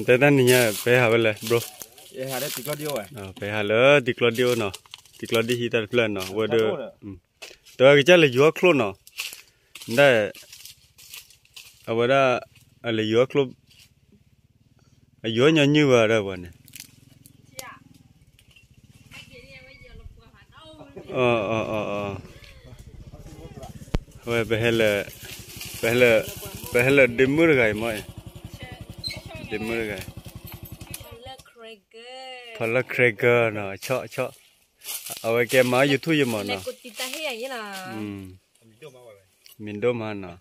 แต่นั่นนี่ไปหาไปเลย bro หาได้ติดกลอดเดียวไปหาเลยติดกลอดเดียวเนาะติดกลอดดีที่ตัดเพลินเนาะว่าเด้อตัวก็จะเลยยัวคลุนเนาะได้เอาไว้ได้อะไรยัวคลุนยัวยังยืดว่าได้วันนี้เว้ยไปเฮลดิมมือไงมั้ยดิมมือไงพอละเครเกอร์เนาะชอบเอาไว้แกมาอยู่ทุ่ยมันเนาะมินโดมาเนาะ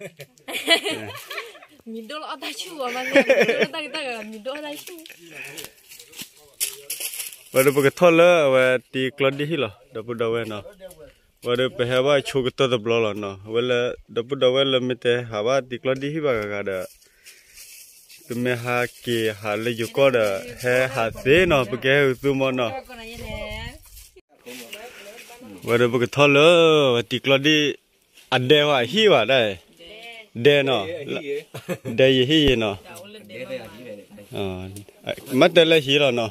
มินโดเราได้ชูอ่ะมันเนี่ยตั้งมินโดได้ชูวันนี้พวกเขาเลยว่าตีกลอดดีเหรอดับเบิลดาวเนาะวันนี้ไปหาว่าชูกตัวดับเบิลเนาะเวลาดับเบิลดาวแล้วไม่แต่หาว่าตีกลอดดีบ้างก็ได้ก็ไม่หาเกี่ยหาเลยอยู่ก็ได้หาเสียเนาะไปแก่ตัวมันเนาะวันนี้พวกเขาเลยว่าตีกลอดดีอันเดียวหิวได้เดเนาะเดยหิเนาะมัดเดลหิแล้วเนาะ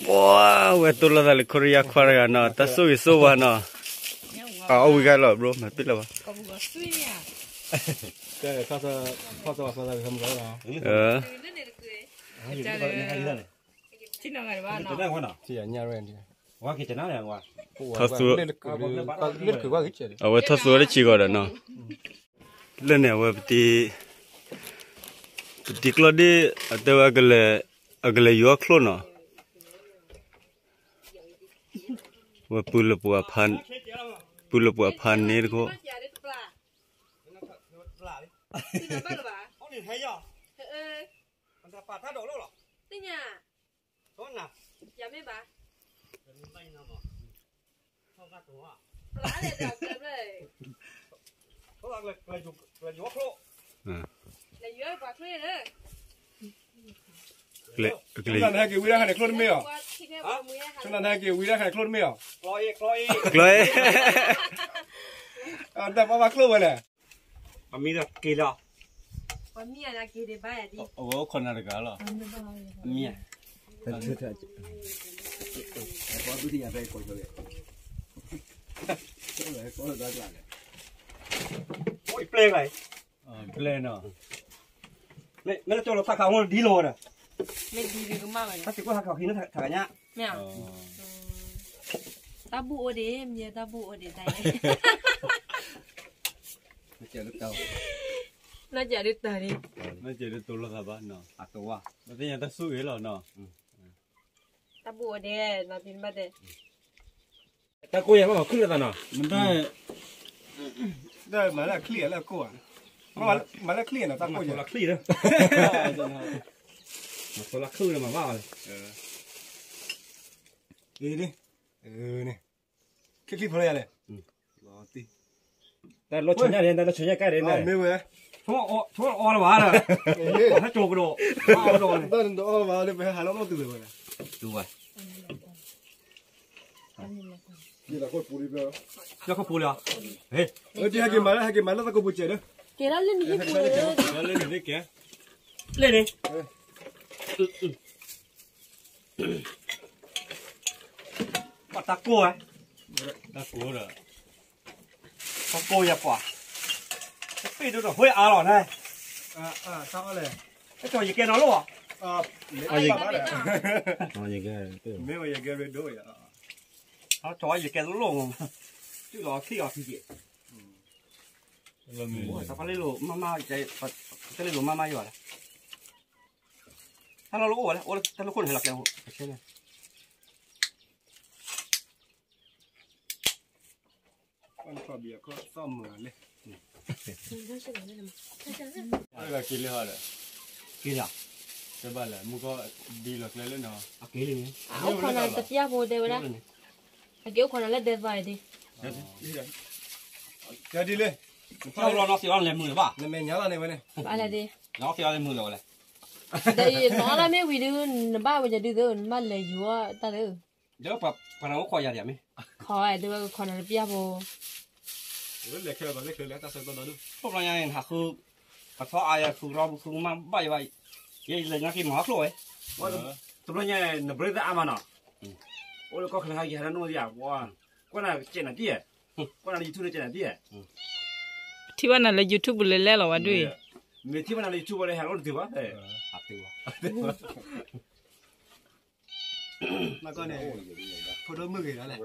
ว้าวเวตุลาดาลิโคเรียควาร์กันเนาะแต่สู้สู้วะเนาะเอาวิกันหรอ bro มาปิดแล้ววะแต่ข้าจะว่าจะทำอะไรนะที่นั่งอะไรวะเนาะจะได้วันน่ะที่อันยาเรนที่ว่ากี่จะน่าอย่างวะทัศน์เล่นคือว่ากี่เจ๋อเอาไว้ทัศน์ได้ชีก่อนเนาะเล่นเนี่ยว่าปฏิกลอดีแต่ว่าก็เลยยัวคลุนเนาะว่าปูลปัวพันนี่ก็นั่นให้กี่วิได้ให้คลุนไม่หรอนั่นให้กี่วิได้ให้คลุนไม่หรอคลอยแต่ว่าคลุนไปเลยมีแต่กี่ดอกวันนี้นะกี่เดือนไปดิโอ้คนอะไรกันหรอมีอ่ะพอดูที่อะไรก็จะเลยก็ได้เลยโอ้ยเปลงเลยเปลงเนาะไม่ได้โจรเราทักเขาดีโลน่ะไม่ดีก็มากเลยถ้าติดก็ทักเขาหินนั่นถังเนี้ยไม่เอาตาบูโอเดมเยตาบูโอเดได้ไม่เจอลูกเต่าน่าจะดึกแต่ดิไม่เจอตัวละครับเนาะตัวไม่ได้ยังต้องสู้เหรอเนาะตาบูโอเดน่าตินบัดเดแต่กูยังไม่ขึ้นเลยตอนน่ะมันได้มาแล้วเคลียร์แล้วกูมาแล้วเคลียร์นะตั้งกูยังเคลียร์เลยมาคนละครึ่งเลยมาว่าเลยนี่นี่คลิปเพลย์เลยรอตีแต่รถชนเนี่ยแต่รถชนเนี่ยใกล้เลยไม่เว้ยชั่วอ้อละวะเลยถ้าโจกระโดดอ้อโดนต้นอ้อมาเลยไปหาล้อมตื่นเลยดูไปนี่ละคนปูรีเปล่าแล้วก็ปูเลยอ่ะเฮ้ยที่ให้กินมาแล้วตะกูปูเจ๋อเด้อเกล้าเล่นนี่ปูเลยเล่นนี่แกเล่นนี่ปัตตะกัวตะกัวเหรอตะกัวอย่าปวดปีดูหน่อยเฮ้ยอาหล่อได้ชอบอะไรไอ้ตัวยี่แกนอนหรอยี่แกไม่ว่ายี่แกเรดด้วยอ่ะเขาจอยยี่แกลงชื่อหล่อขี้ออกขี้เกียจสักพักเลยลูกมาใจจะเลยลูกมาอยู่อะไรถ้าเราลูกอะไรถ้าลูกคนเห็นหลักแกใช่ไหมมันก็เบียร์ก็ซ่อมเหมือนเลยอะไรกินเลยฮะเลยกินอ่ะจะบ้าเลยมึงก็ดีหลักเลยเนาะกินเลยเอาคนนั้นตัดยาโบเดวนะเกี่ยวคนนั้นเล่นเดวไปดิเดี๋ยวดีเลยเราเราสิเราเล่นมือหรือเปล่าเนี่ยแม่ยาอะไรวะเนี่ยอะไรดิเราสิเราเล่นมือหรืออะไรแต่น้องเราไม่วิดีโอบ้ามันจะดื้อๆมันเลยอยู่ว่าตาเด้อเดี๋ยวแบบพนักงานคอยอย่างเดียวไหมคอยเดี๋ยวคนนั้นเปียโบเล็กแล้วตาเสร็จตอนนั้นพวกเราอย่างนี้ถ้าคือปัสสาวะคือเราคือมาใบ Ye le nya ki ma khlo e. Wa tu lo nya na bre da ama na. O lo ko khla ha ya no ya wa. Ko na chen na ti e. Ko na YouTube le chen na ti e. ที่ว่านั่นเลย YouTube เลยแล้วเหรอวะด้วย Me ti na le YouTube le ha lo ti ba. A ti wa. มาก็เนี่ยพอโดนมือกี่แล้วแหละ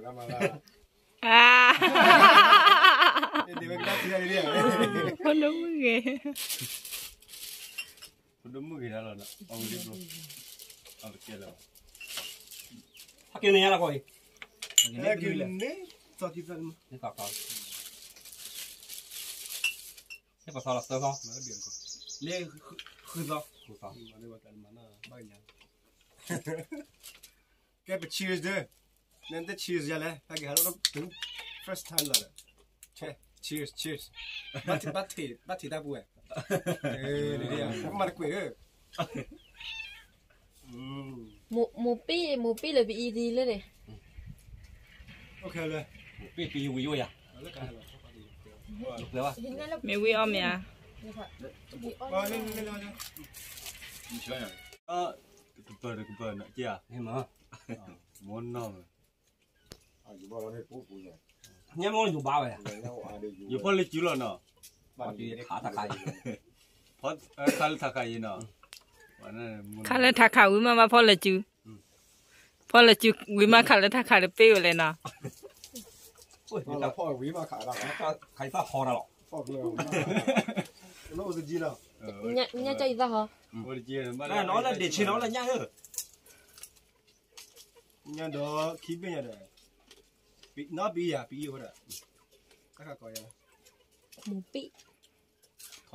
อ่า เดี๋ยวมันก็ตีอะไรเนี่ย คนละมือไง Udah mungkin lah nak. Awak dia belum. Awak kira. Ha ke ne ya la ko e. แล้วกินเนี่ยสอดที่ฟัน Ni ka ka. Ni pa sa la sta ka. มาเบียงก็ Le khu lo. Ku ka. มาได้ว่ากันมาหน้าบ้านยังแกไป cheers เด้อนั่นแต่ cheers ยังเลยถ้าแกหาเราถึง first time แล้วใช่ cheers บัตรได้บุ้ยเดี๋ยวมาคุยเด้อ มูปี้เลยบีดีเลย โอเคเลย Pi pi wi yo ya. แล้วกัน Le wa. ไม่วิออมเนี่ย อ๋อนี่ Ni siapa? Ah, kebar nak dia. Ni ma. Mana? Nya mo ju ba wa ya. You boleh jual nak. Ba ti kha ta kai. Pot kal takai na. Mana? คาเลทักขาวิมาพ่อละจูพ่อละจูวิมาคาเลทักขาเป้อยู่เลยนะ Oi, เราพ่อวิมาขายเรา ka kai fa ho da lo. พ่อเลยเราจะจีน่ะ nhá chơi ra hả Boleh jual. Na nó là để chen nó là nya ơ. เนี่ยดอคีบเนี่ยเด้อปีน่าปีอ่ะปีอยู่เด้อก็ก็ก็ยัง มูปี้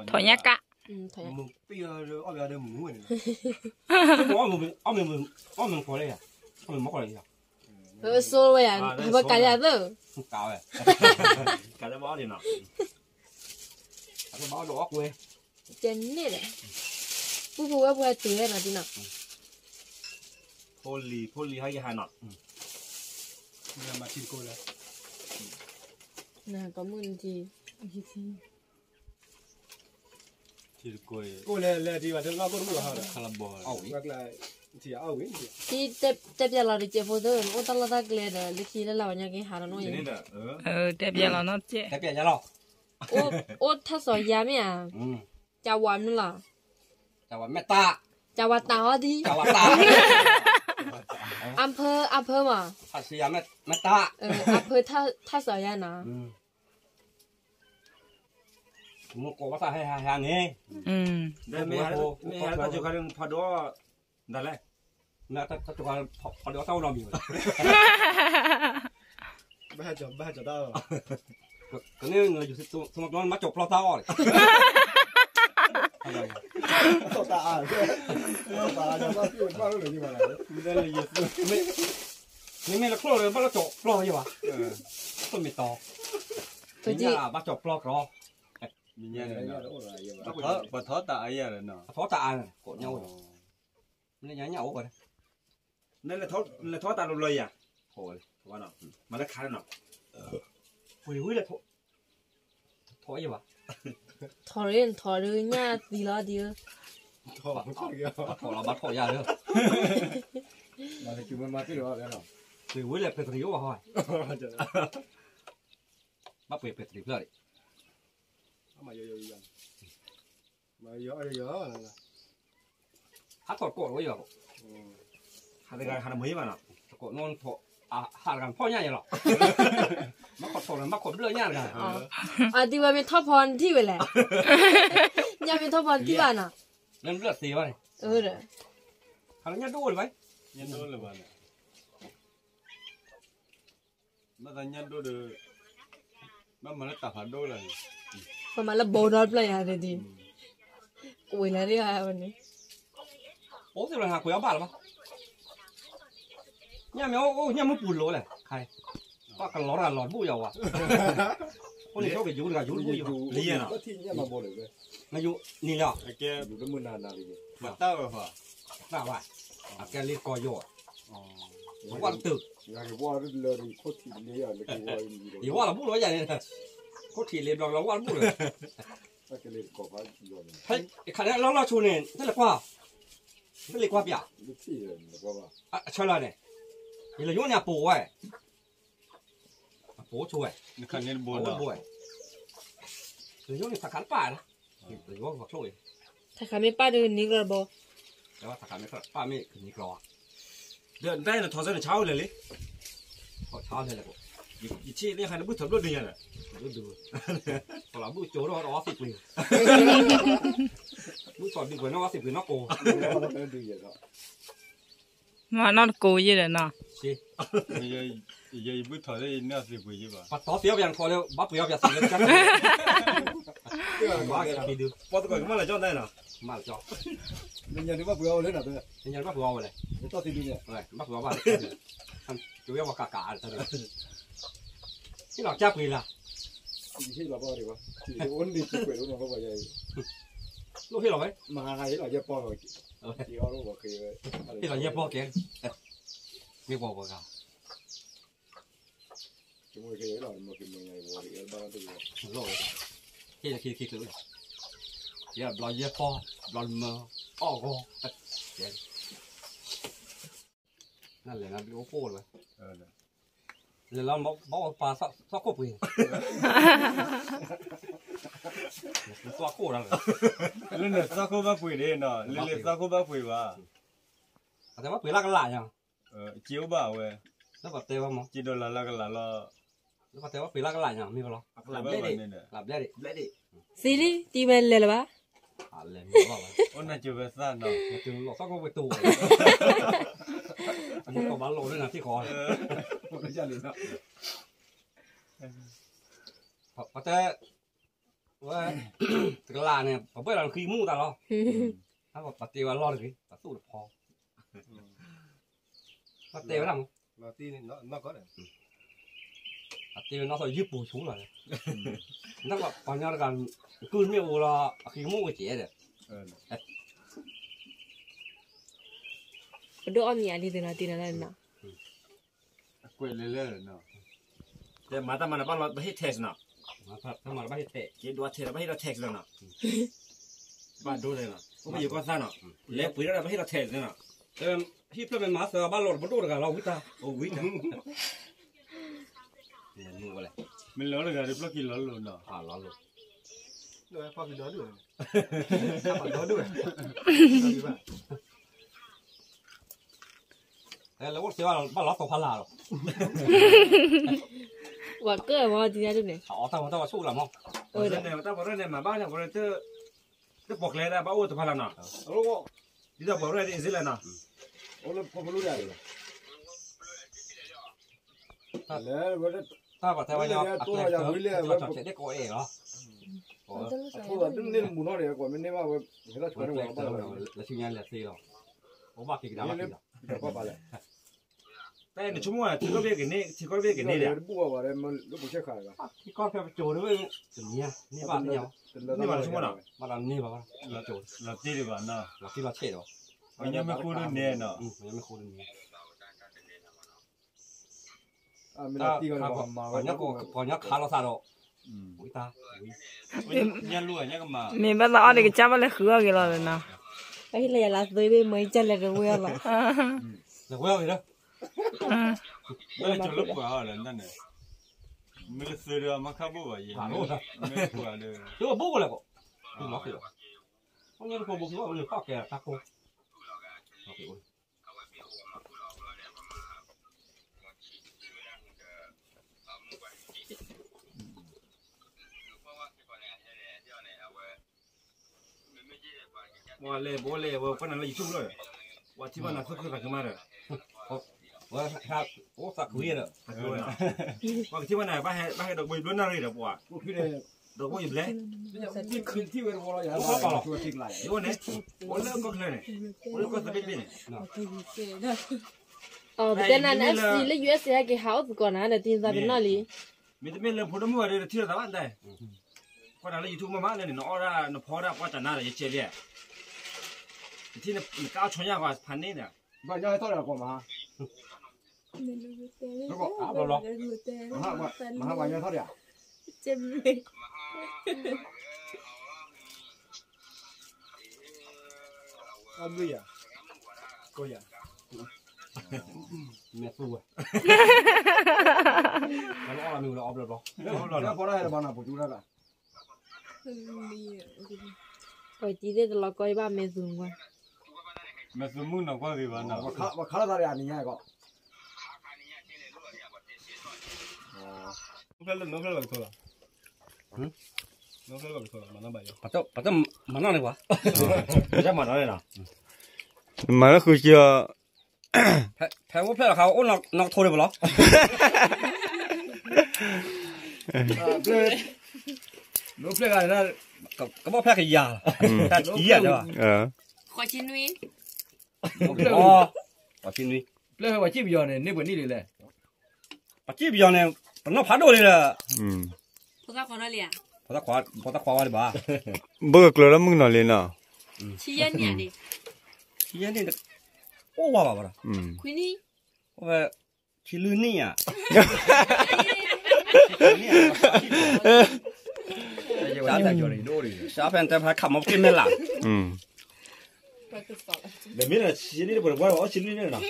ถอยยักกะ thôi มึงปีอ่ะเอาไปเอาเด้อหมูเนี่ย O mo ko le ya. O mo ko le ya. số vậy à bà cả nhà đó Ka wa. Cả nó bỏ đi nào. Ka ba do ko e. chân nè đấy bố bố tuổi là gì nào Poly hay cái hai nọ. เนี่ยมาชิมกูแล้ว nè có mượn gì Ciri koi กูเลยดีว่าเดี๋ยวเราก็รู้ว่าเด้อ kalabor. ว่าไงที่เอาวิ thì tép giờ là đi chơi photo ô tao là ta kể đấy lịch sử là lão nhà cái hàng nó Cho nên vậy là เออแต่เบียร์เราเนาะเจ๊ Ka pi ya lo. ô ta soi ya mẹ à chào quan nữa là Ka wa meta. chào quan tao đi Ka wa ta. ăn phơ mà Ha si ya meta. ăn phơ ta soi ya nè Mo ko wa ta ha ne. อืม đây mẹ ta cho cái phá đó đã lấy. Na ta to ka pa do ta lo mi. ไม่ให้จะได้ Ka ne ngi ju so ma ma chop lo ta o. ต่อตาตาจะว่าพี่ว่ารู้หรือยังไง Kita lagi tu. Ni me la klo le ba lo chop lo ya wa. To mi to. Thôi Ni ya ba chop lo ro. Minyak ni. โอ้ยยัง Bathau tak ayah lah nak. Tho ta an ko nhau. Ni nya nhau ko. Nên là thoát ta rồi à. Thôi. Quá nào. Mà nó khá nào. Ui là thọ gì vậy? thọ rồi nha đi lo đi ถอดมันก็เกี่ยว Thọ là bắt thọ ra nữa. มาที่มันมาที่เราแล้วเนาะ Ui là phải thử vào hỏi. Bắt về phải thử rồi. มาเยอะๆมาเยอะๆนั่นแหละ Hát thọ cổ rồi giờ. Hai mấy mà nào. Cổ non thọ hạ gần phò nha rồi. Mắc thọ là mắc đưa nha rồi. à đi vào bên thọ phòn thi vậy lẽ nhà bên thọ phòn thi vào nào Lên lượt gì vậy? rồi Hắn nhát đuôi vậy. Nyat dulu lah mana. Masa nyat dulu. Mana tak ada lah. còn mà là bồ đọt lại à thì ui là đi à bên này Ủa thì là hạ quỷ áo bà là bao? Nhà mèo bùn lỗ này. Khai. Có cái lỗ là lọt bụi dầu à? Con này cho cái dụ là dụ bụi dầu. Lý à nào. ก็ที่เนี่ยมาบ่เลย Nó dụ nhìn nhở. Okey, อยู่กับมือนานๆเลย batal apa? Nào vậy? À cái lên coi dụ. Oh. Quan tử. อยากว่าเลยโคตรที่เนี่ยเลยก็ว่าอยู่ Thì qua là bút lỗ vậy này. Có thể lên lòng là qua bút rồi. ก็เลยก็ว่าอยู่ Thấy khả năng nó là chủ này rất là khoa. ไม่เลยกว่าเปียใช่เลยเนี่ยนี่เราโยนเนี่ยปูไว้ปูช่วย นี่คันนี้บ ปู นเนาะ บ่อยเราโยนเนี่ยสักขันป่านะเราโยนฝักช่วย ถ้าขาไม่ป้าเดินนี่ก็บ่ แต่ว่าสักขันไม่ป้าไม่คืนนี้กรอ เดินได้นะทอเส้นเช้าเลย พอเช้าเลยแหละกู อีชี้นี่ใครนึกถึงรถดีอ่ะ ดูพอเราบูโจ้เราอ๋อสิบปีบูสอนดีกว่าน้อง10 ปีน้องโก มานอนโกยเลยเนาะ สิ ยังไม่ถอดได้เนี่ยสิบุยป่ะ ปัดต่อเสียบยังพอแล้วบับเสียบยังสิเลยจังว่าแกคิดดู พอตะก่อนมาเลยจ้าได้น่ะ มาจ่อ มันยังนึกว่าเบื่อเลยนะตัว ยังยังบับเสียบเลย ไม่ต้องตีดูเนี่ย บับเสียบว่าทำจุยว่ากากาเลยที่เราจับปีละ ที่เราบอกดีว่าที่อ้นดีที่เปิดรู้น้องเขาบอกใหญ่ ลูกที่เราไหม มาไงเราจะป้อนเขาที่เขารู้บอกคือ ที่เราเย็บพ่อแกไม่บอกว่า จมูกคือเราไม่กินยังไงบอกดีบ้างตัว โลกที่จะคิดเลยอย่าเราเย็บพ่อเราเมื่ออ้อก็นั่นเลยนะโอ้โหเลยเดี๋ยวเราบอกปลาสักกบเองตัวโคตรเลย เล่นสักคนบ้าปุยเลยเนาะเล่นสักคนบ้าปุยป่ะ แต่ว่าเปล่ากันหลายอย่าง เจียวบ้าเว้ย แล้วแบบเตะว่ามั้ง จีโดนละกันละ แล้วแต่ว่าเปล่ากันหลายอย่างมีป่ะหลับได้ดิหลับได้ดิ ซีรีตีมันเลยล่ะ อะไรไม่บอกเลย โอ้น่าจะเป็นสั้นเนาะ มาถึงหลอกสักกบไปตู้อันนี้ก็บ้านโลด้วยนะที่คอ ไม่ใช่เลยนะ พอแต่ว่าตะลาเนี่ยผมไปเราขี้มูตลอดถ้าบอกปฏิวัติรอดเลยปฏิสู้พอปฏิวัติมั้ง มาตีนี่นอกก็ได้ ปฏิวัติน้องใส่ยืดปูชูเลยนั่นก็ปัญญาการคืนไม่โอละขี้มูก็เจ๋เด้อ ดูอ้อมเนี่ยดีนะตีนั่นน่ะ กล้วยเล่ๆเนาะ แต่มาแต่มันบ้านเราไม่ให้เทสน่ะ ถ้ามาไม่เตะ คิดว่าเทสไม่ให้เราเทสแล้วน่ะบ้านดูเลยน่ะก็ไม่อยู่ก็ซ่าน่ะเล็กปุ๋ยเราไม่ให้เราเทสเลยน่ะ ที่เพื่อนเป็นมาสเตอร์บ้านโหลดมาดูกันเราวิตา โอ้วิทย์ เนี่ยนูอะไร มันล้อเลยกันดิพลกินล้อเลยเนาะ ล้อโหลด ด้วยพอกินด้วย บ้านเราด้วย แต่เราเสียว่าบ้านเราตกพลาหรอก ว่าเกิดว่าจริงๆดูเนี่ย อ๋อแต่ว่าสู้หรอมั้ง เเนี่ยแต่บอกเรื่องเนี่ยมาบ้านเนี่ยบอกเรื่องจะบอกเลยนะบ้าอ้วนตัวพลังน่ะ รู้ว่า ที่จะบอกเรื่องนี้สิเลยน่ะ โอ้แล้วพอรู้ได้เลยแล้วว่า ถ้าบอกแต่ว่าเราจอดเสร็จได้ก่อเองเหรอ พูดว่าตึ้งนี่หมุนอะไรก่อนไม่ได้ว่าเห็นเราชวนว่าบ้านเรา แล้วชิ้นงานเหลือ4หรอผมว่ากี่ดาวกี่ดาว เดี๋ยวก็ไปเลย แต่ในชั่วโมงที่เขาเรียกกันนี่ที่เขาเรียกกันนี่เนี่ย บัวว่าอะไรมันรู้ไม่ใช่ขายกัน ที่ก้อนแค่โจด้วยเนี่ยนี่บ้านเนี่ย นี่มันชั่วโมงน่ะ บ้านนี่บ้านเราโจ เราตีดีกว่าเนาะ เราที่เราเช็ดหรอ มันยังไม่คุ้นเนี่ยเนาะ มันยังไม่คุ้นนี่ ไม่ได้ตีกันมา ก่อนนี้ขาเราซาโดอุ้ยตา ยันรู้ยังก็มา มีบ้านเราอะไรก็จับอะไรคืออะไรเลยเนาะ ไปเลยละตัวไปไม่จันเลยรู้ยังหรอ เดี๋ยวเว้ยเด้อ ไม่ได้จุดลบกว่าอะไรนั่นเนี่ยไม่ได้ซื้อเรือมาขับบัวยังไม่กว่าเลย ตัวบุ๊กเลยก็คือล็อกเลยเพราะงั้นพอบุ๊กว่าเลยข้าวแก่ตาโกโอเค ว่าเลยบ่เลยว่าคนนั้นเราอยู่ชุ่มเลยว่าที่ว่านั้นคือกันมาเลย ว่าครับโอ้สักวีเลย ว่าที่ว่าไหนบ้าให้ดอกใบล้วนอะไรเดี๋ยวว่า พวกพี่เนี่ย ดอกใบอยู่แล้ว นี่คืนที่เวรวอลอย่างชัวร์ทิ้งไหล เดี๋ยวเนี่ยวันเลิกก็เลยเนี่ยวันเลิกก็สบายเนี่ย อ๋อแต่นั้น FC และ US que house ก่อนนะแต่ตีนซาเป็นน่ะลิ มีแต่เมื่อเริ่มพูดมั่วเลยที่เราตะวันได้คนนั้นเราอยู่ทุ่งมาเลยเนาะอ้อเนาะพอได้ว่าจะน่าจะเฉลี่ยที่เนี่ยก้าวชนยากกว่าพันนี่เนี่ย บ้านยังให้เท่าไหร่ก่อนมาแล้วก็อาบเรามาบ้านยังเท่าไหร่ เจ็บเลย อาบด้วยอ่ะ ก็อย่า แม่สู้อ่ะมันอ้อมีเราออฟเลยปะ แล้วพอได้แล้วบ้านน่ะปู่จูได้ละ coi tí đây là coi ba mẹ dùng qua แม่สมุนน่ะกว่าดีบ้านน่ะ ว่าขาละได้อันนี้ไงก็ no fue lo que toda. No fue lo que toda, mana bayo. Patah mana nih gua? Macam mana ni lah? มาแล้วคือเชีย แพงว่าแพงเขาโอ้นอกโทรเลยบ่หรอ No play kan lah. ก็บ่แพงกี่ยาแต่กี่ยาใช่ป่ะ khỏi chín nuôi อ๋อปะชินนี่ Play kan wajib yo ni, ni pun ni le. ปะจี้บิยอนเนี่ยมันนอกพัดโดเลยล่ะ phụ ta còn nói liền พอตะขวาว่าดิบ่า บ่กลัวแล้วมึงนอนเลยเนาะ chi nhân nhỉ đi ที่นี่โอ้ว่าบ่ล่ะ quý đi ว่าชิลือนี่อ่ะ Wajib yo ni, do ni. ชาแฟนแต่พาขับมากินแม่ล่ะ Le mira, sini ni pun buat, oh sini ni lah.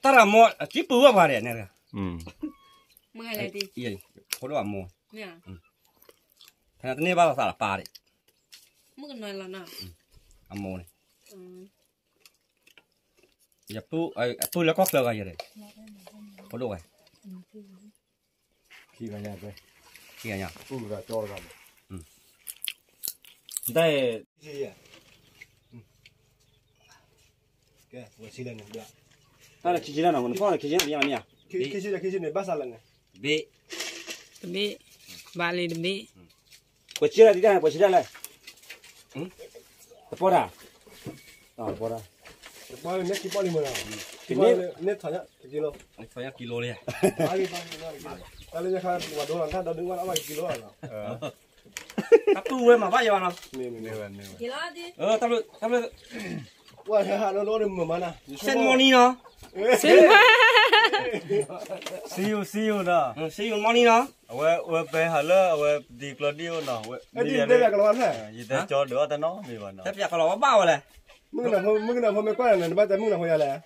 ตะระมอจิปูว่าบ่าเนี่ยเนี่ย mười lại đi อีคนว่าโม nè แต่ตอนนี้บ้าสารปลาดิ mức nói là nào อโมนี่อย่าปูปูแล้วก็เกลือกันอยู่เลยพอดูไง Khi kan ya ke. เกี่ยเนี่ย Tu dah jauh kan. ได้ Okay, gua silen ni dia. 那那期间呢，我们放在期间怎样呢？ Kisi ni bahasa lang. เบ ตะเบะบาลีตะเบะ 我接了，你看我接了。包的。啊，包的。 Bao ni ki bao ni mana? Ki bao ni thanya kilo. เขาอยากกิโลเลย Bagi bagi. Kalau ni kan waduh lan kan dah dengar apa kilo lah. ถ้าปูเว้ยมาบ้ายอนเนาะ Ni. thì lo đi ทำเลย Wah, lo ni mana? เส้นโมนี่เนาะ see you เนาะ ซีอยู่โมนี่เนาะ เว้ไปหาเลยเว้ดีกลอดิโอเนาะเว้ Ni dia kalau mana? ยีแต่จอเด้อตะเนาะมีบ่เนาะ แต่อยากก็รอว่าบ้าเลย Mungkin nak pun mekwan nak baca mungkin nak hoya lah.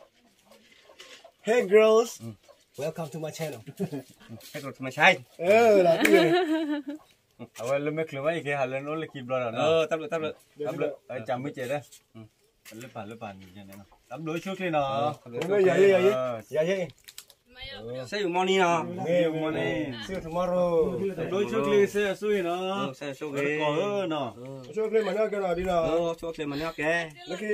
Hey girls, welcome to my channel. ให้กดมาใช้ Lah tu ni. เอาไว้เลยไม่เคลือไว้แค่หาเลยโน้นเลยคลิปเราเนาะ ทำเลย จำไม่เจอเด้อเลือผ่านอย่างนี้เนาะทำโดยชุดเลยเนาะ Ya ye. ใช่อยู่โมนี่เนาะ นี่มันนี่ See you tomorrow. โดยชุดเลยเสียสุยเนาะ ใช่โชค ก็ ดี เนาะ Show kau mana kena di na. โชคดีมันเนี่ยแก Lagi